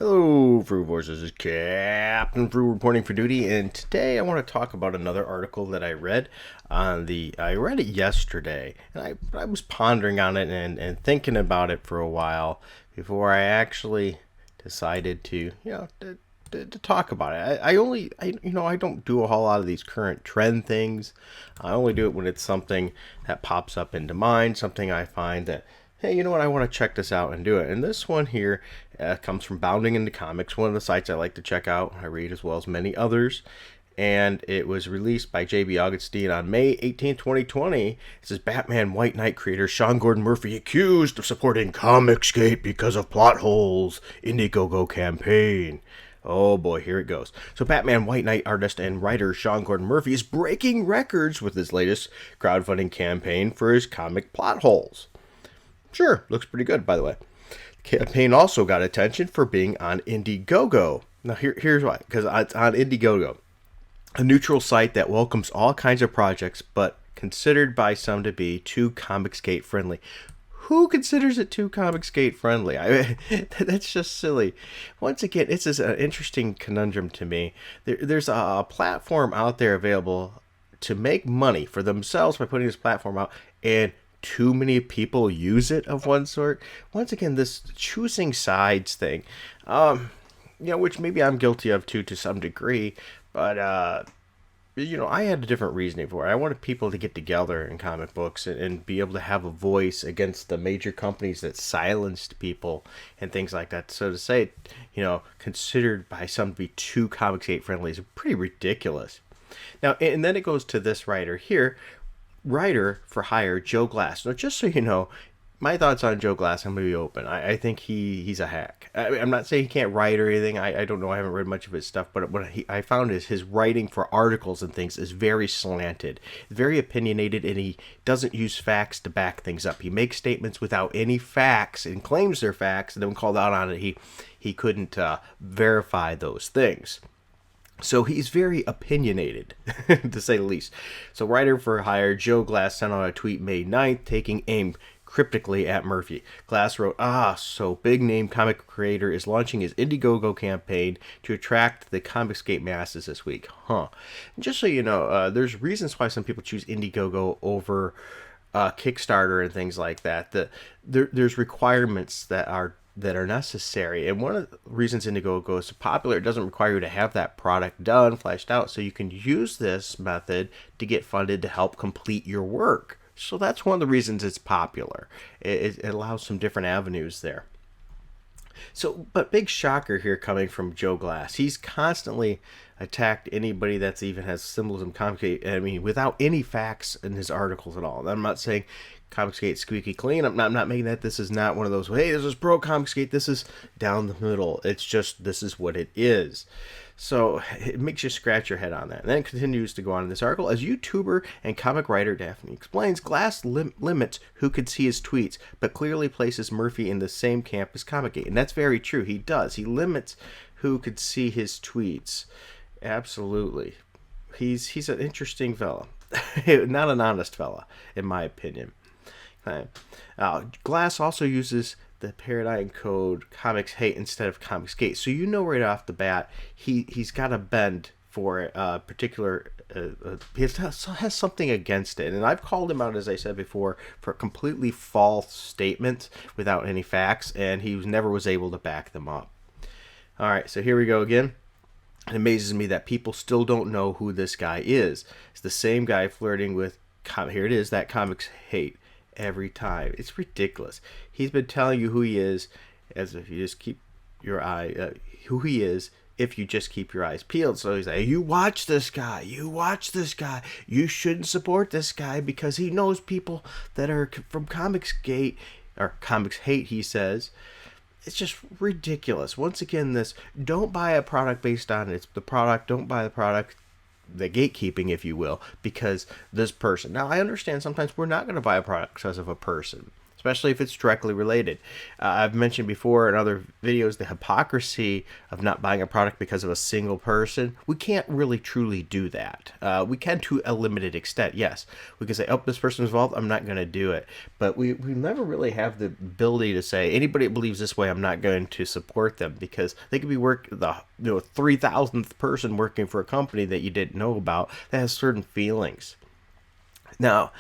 Hello, Fruit Boys. This is Captain Fruit reporting for duty, and today I want to talk about another article that I read I read it yesterday, and I was pondering on it and thinking about it for a while before I actually decided to talk about it. I don't do a whole lot of these current trend things. I only do it when it's something that pops up into mind, something I find that, hey, you know what, I want to check this out and do it. And this one here comes from Bounding into Comics, one of the sites I like to check out. I read as well as many others. And it was released by J.B. Augustine on May 18th, 2020. It says, Batman White Knight creator Sean Gordon Murphy accused of supporting Comicsgate because of plot holes. IndieGoGo campaign. Oh boy, here it goes. So Batman White Knight artist and writer Sean Gordon Murphy is breaking records with his latest crowdfunding campaign for his comic plot holes. Sure, looks pretty good, by the way. The campaign also got attention for being on IndieGoGo. Now, here's why. Because it's on IndieGoGo, a neutral site that welcomes all kinds of projects, but considered by some to be too Comicsgate friendly. Who considers it too Comicsgate friendly? That's just silly. Once again, it's just an interesting conundrum to me. There's a platform out there available to make money for themselves by putting this platform out, and too many people use it of one sort. Once again, this choosing sides thing, which maybe I'm guilty of too to some degree, but I had a different reasoning for it. I wanted people to get together in comic books and be able to have a voice against the major companies that silenced people and things like that. So to say, considered by some to be too Comicsgate friendly is pretty ridiculous. Now, and then it goes to this writer here, writer for hire Joe Glass. Now, just so you know, my thoughts on Joe Glass, I'm going to be open. I think he's a hack. I'm not saying he can't write or anything. I don't know. I haven't read much of his stuff. But what I found is his writing for articles and things is very slanted, very opinionated, and he doesn't use facts to back things up. He makes statements without any facts and claims they're facts, and then when called out on it, he couldn't verify those things. So he's very opinionated, to say the least. So writer for hire Joe Glass sent out a tweet May 9th taking aim cryptically at Murphy. Glass wrote, so big-name comic creator is launching his IndieGoGo campaign to attract the Comicsgate masses this week. And just so you know, there's reasons why some people choose IndieGoGo over Kickstarter and things like that. There's requirements that are necessary, and one of the reasons IndieGoGo is so popular, it doesn't require you to have that product done, fleshed out, so you can use this method to get funded to help complete your work. So that's one of the reasons it's popular. It allows some different avenues there. So, but big shocker here coming from Joe Glass. He's constantly attacked anybody that's even has symbolism Comicsgate. I mean, without any facts in his articles at all. I'm not saying Comicsgate squeaky clean. I'm not making that. This is not one of those, hey, this is pro Comicsgate. This is down the middle. It's just, this is what it is. So it makes you scratch your head on that. And then it continues to go on in this article. As YouTuber and comic writer Daphne explains, Glass limits who could see his tweets, but clearly places Murphy in the same camp as Comicsgate. And that's very true. He does. He limits who could see his tweets. Absolutely. He's an interesting fella. Not an honest fella, in my opinion. Glass also uses the paradigm code Comics Hate instead of Comicsgate. So you know right off the bat, he's got a bend for a particular, he has something against it. And I've called him out, as I said before, for completely false statements without any facts, and he never was able to back them up. All right, so here we go again. It amazes me that people still don't know who this guy is. It's the same guy flirting with, here it is, that Comics Hate. Every time. It's ridiculous. He's been telling you who he is, as if you just keep your eye, who he is, if you just keep your eyes peeled. So he's like, you watch this guy, you shouldn't support this guy because he knows people that are from Comicsgate, or Comics Hate, he says. It's just ridiculous. Once again, this, don't buy a product based on it's the product, don't buy the product, the gatekeeping, if you will, because this person. Now, I understand sometimes we're not going to buy a product because of a person. especially if it's directly related. I've mentioned before in other videos the hypocrisy of not buying a product because of a single person. We can't really truly do that. We can to a limited extent, yes. We can say, oh, this person's involved, I'm not going to do it. But we never really have the ability to say, anybody that believes this way, I'm not going to support them, because they could be the 3,000th person working for a company that you didn't know about that has certain feelings. Now,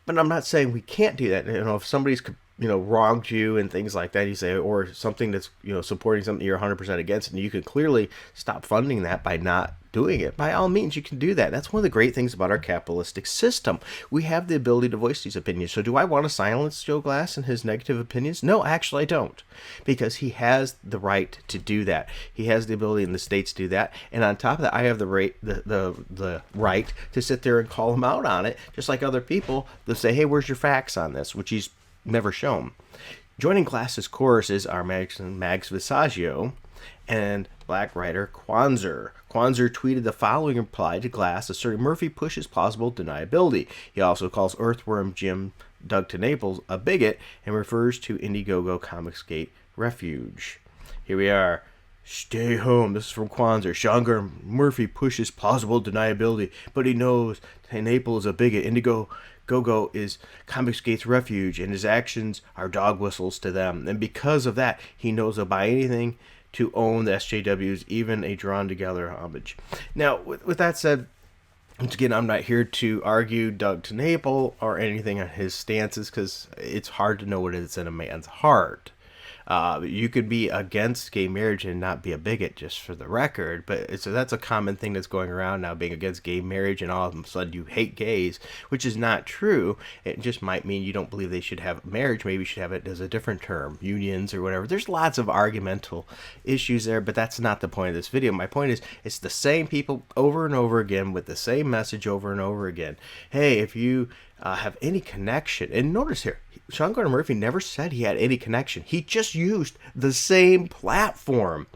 but I'm not saying we can't do that. If somebody's wronged you and things like that, you say, or something that's supporting something you're 100% against, and you can clearly stop funding that by not doing it. By all means, you can do that. That's one of the great things about our capitalistic system. We have the ability to voice these opinions. So do I want to silence Joe Glass and his negative opinions? No, actually I don't, because he has the right to do that. He has the ability in the states to do that, and on top of that, I have the right to sit there and call him out on it, just like other people. They'll say, hey, where's your facts on this, which he's never shown. Joining Glass's chorus is our Mags Visaggio and black writer Kwanzaa. Kwanzaa tweeted the following reply to Glass, asserting Murphy pushes plausible deniability. He also calls Earthworm Jim Doug to Naples a bigot and refers to IndieGoGo Comicsgate refuge. Here we are. Stay home. This is from Kwanzaa. Sean Gordon Murphy pushes plausible deniability, but he knows Naples is a bigot. IndieGoGo is Comicsgate's refuge, and his actions are dog whistles to them. And because of that, he knows they'll buy anything to own the SJWs, even a drawn-together homage. Now, with that said, once again, I'm not here to argue Doug TeNapel or anything on his stances, because it's hard to know what is in a man's heart. You could be against gay marriage and not be a bigot, just for the record. But so that's a common thing that's going around now, being against gay marriage, and all of a sudden you hate gays, which is not true. It just might mean you don't believe they should have marriage. Maybe you should have it as a different term, unions or whatever. There's lots of argumental issues there, but that's not the point of this video. My point is, it's the same people over and over again with the same message over and over again. Hey, if you have any connection, and notice here, Sean Gordon Murphy never said he had any connection. He just used the same platform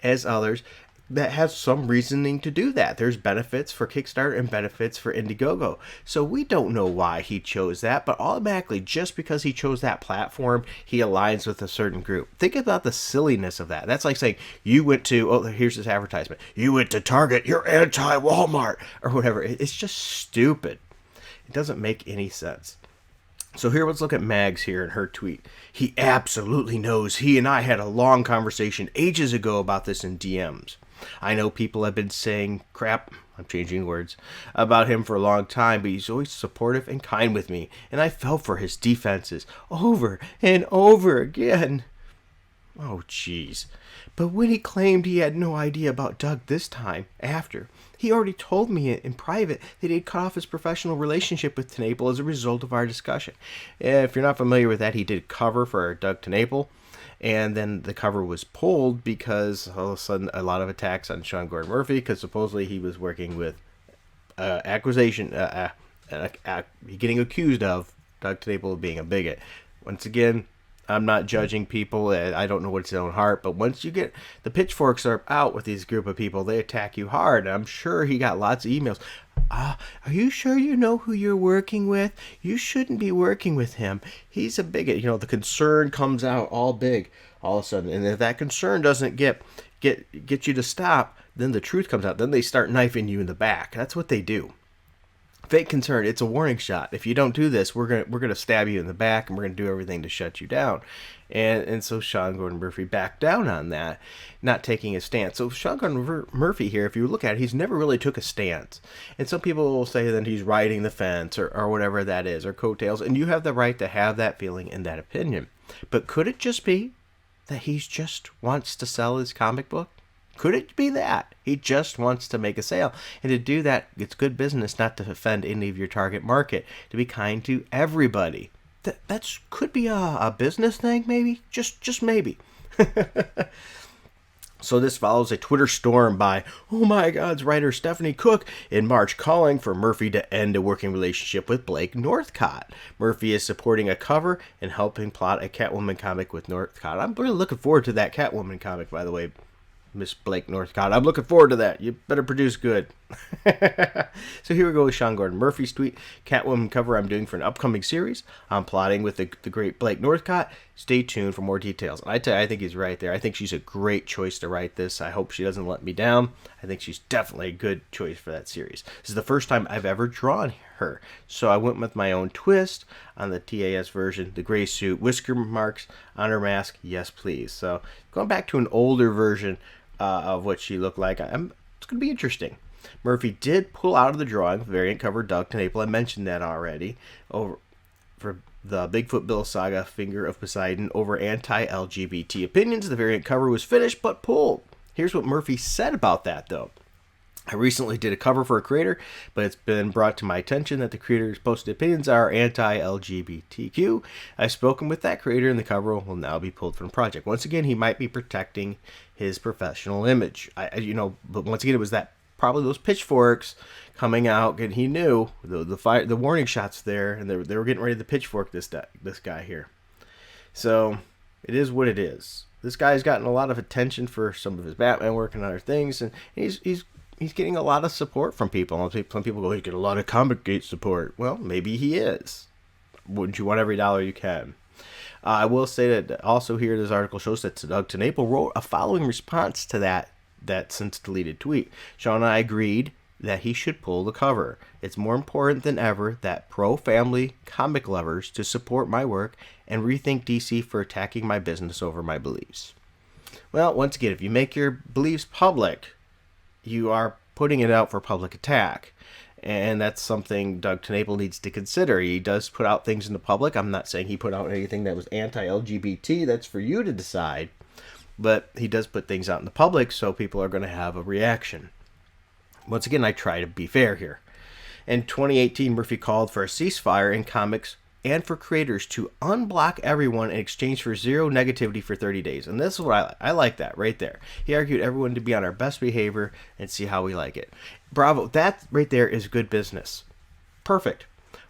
as others that has some reasoning to do that. There's benefits for Kickstarter and benefits for IndieGoGo. So we don't know why he chose that, but automatically, just because he chose that platform, he aligns with a certain group. Think about the silliness of that. That's like saying, you went to, oh, here's this advertisement, you went to Target, you're anti-Walmart, or whatever. It's just stupid. It doesn't make any sense. So here, let's look at Mags here in her tweet. He absolutely knows. He and I had a long conversation ages ago about this in DMs. I know people have been saying crap, I'm changing words, about him for a long time, but he's always supportive and kind with me, and I fell for his defenses over and over again. Oh, jeez. But when he claimed he had no idea about Doug this time, after, he already told me in private that he'd cut off his professional relationship with TeNapel as a result of our discussion. If you're not familiar with that, he did cover for Doug TeNapel, and then the cover was pulled because all of a sudden a lot of attacks on Sean Gordon Murphy, because supposedly he was working with getting accused of Doug TeNapel of being a bigot. Once again, I'm not judging people. I don't know what's in their own heart. But once you get the pitchforks are out with these group of people, they attack you hard. And I'm sure he got lots of emails. Are you sure you know who you're working with? You shouldn't be working with him. He's a bigot. The concern comes out all big all of a sudden. And if that concern doesn't get you to stop, then the truth comes out. Then they start knifing you in the back. That's what they do. Fake concern, it's a warning shot. If you don't do this, we're gonna stab you in the back, and we're gonna do everything to shut you down. And so Sean Gordon Murphy backed down on that, not taking a stance. So Sean Gordon Murphy here, if you look at it, he's never really took a stance. And some people will say that he's riding the fence or whatever that is, or coattails, and you have the right to have that feeling and that opinion. But could it just be that he just wants to sell his comic book? Could it be that he just wants to make a sale? And to do that, it's good business not to offend any of your target market, to be kind to everybody. That could be a business thing, maybe, just maybe. So this follows a Twitter storm by Oh My God's writer Stephanie Cook in March, calling for Murphy to end a working relationship with Blake Northcott. Murphy is supporting a cover and helping plot a Catwoman comic with Northcott. I'm really looking forward to that Catwoman comic, by the way. Miss Blake Northcott. I'm looking forward to that. You better produce good. So here we go with Sean Gordon Murphy's tweet. Catwoman cover I'm doing for an upcoming series. I'm plotting with the great Blake Northcott. Stay tuned for more details. And I tell you, I think he's right there. I think she's a great choice to write this. I hope she doesn't let me down. I think she's definitely a good choice for that series. This is the first time I've ever drawn her. So I went with my own twist on the TAS version. The gray suit, whisker marks on her mask. Yes, please. So going back to an older version of what she looked like, it's going to be interesting. Murphy did pull out of the drawing variant cover Doug Tenaple. I mentioned that already. Over for the Bigfoot Bill saga, Finger of Poseidon, over anti-LGBT opinions. The variant cover was finished but pulled. Here's what Murphy said about that, though. I recently did a cover for a creator, but it's been brought to my attention that the creator's posted opinions are anti-LGBTQ. I've spoken with that creator, and the cover will now be pulled from the project. Once again, he might be protecting his professional image. But once again, it was that probably those pitchforks coming out, and he knew the warning shots there, and they were getting ready to pitchfork this guy here. So it is what it is. This guy's gotten a lot of attention for some of his Batman work and other things, and he's getting a lot of support from people. Some people go, he get a lot of Comicsgate support. Well, maybe he is. Wouldn't you want every dollar you can? I will say that also here, this article shows that Doug Tenaple wrote a following response to that since deleted tweet. Sean and I agreed that he should pull the cover. It's more important than ever that pro-family comic lovers to support my work and rethink DC for attacking my business over my beliefs. Well, once again, if you make your beliefs public, you are putting it out for public attack. And that's something Doug Tenaple needs to consider. He does put out things in the public. I'm not saying he put out anything that was anti-LGBT. That's for you to decide. But he does put things out in the public, so people are going to have a reaction. Once again, I try to be fair here. In 2018, Murphy called for a ceasefire in comics and for creators to unblock everyone in exchange for zero negativity for 30 days. And this is what I like. I like that right there. He argued everyone to be on our best behavior and see how we like it. Bravo. That right there is good business. Perfect.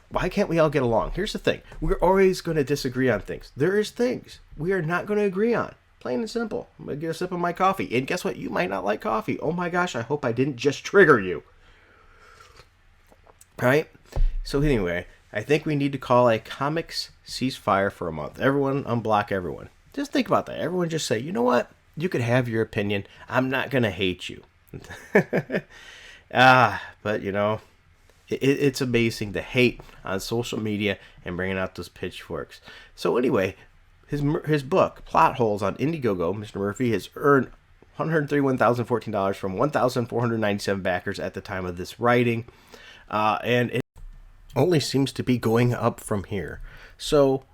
Why can't we all get along? Here's the thing. We're always going to disagree on things. There is things we are not going to agree on. Plain and simple. I'm going to get a sip of my coffee. And guess what? You might not like coffee. Oh my gosh, I hope I didn't just trigger you. Alright? So anyway, I think we need to call a comics ceasefire for a month. Everyone unblock everyone. Just think about that. Everyone just say, you know what? You could have your opinion. I'm not going to hate you. But you know, it's amazing the hate on social media and bringing out those pitchforks. So anyway, his book, Plot Holes on IndieGoGo, Mr. Murphy, has earned $131,014 from 1,497 backers at the time of this writing. And it only seems to be going up from here. So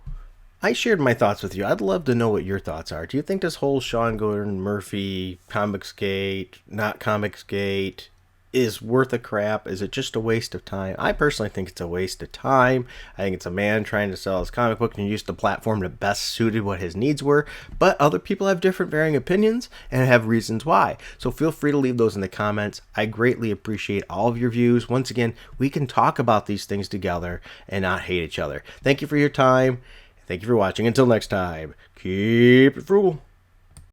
I shared my thoughts with you. I'd love to know what your thoughts are. Do you think this whole Sean Gordon Murphy, Comicsgate, not Comicsgate, is worth a crap? Is it just a waste of time? I personally think it's a waste of time. I think it's a man trying to sell his comic book and use the platform that best suited what his needs were. But other people have different varying opinions and have reasons why. So feel free to leave those in the comments. I greatly appreciate all of your views. Once again, we can talk about these things together and not hate each other. Thank you for your time. Thank you for watching. Until next time, keep it frugal.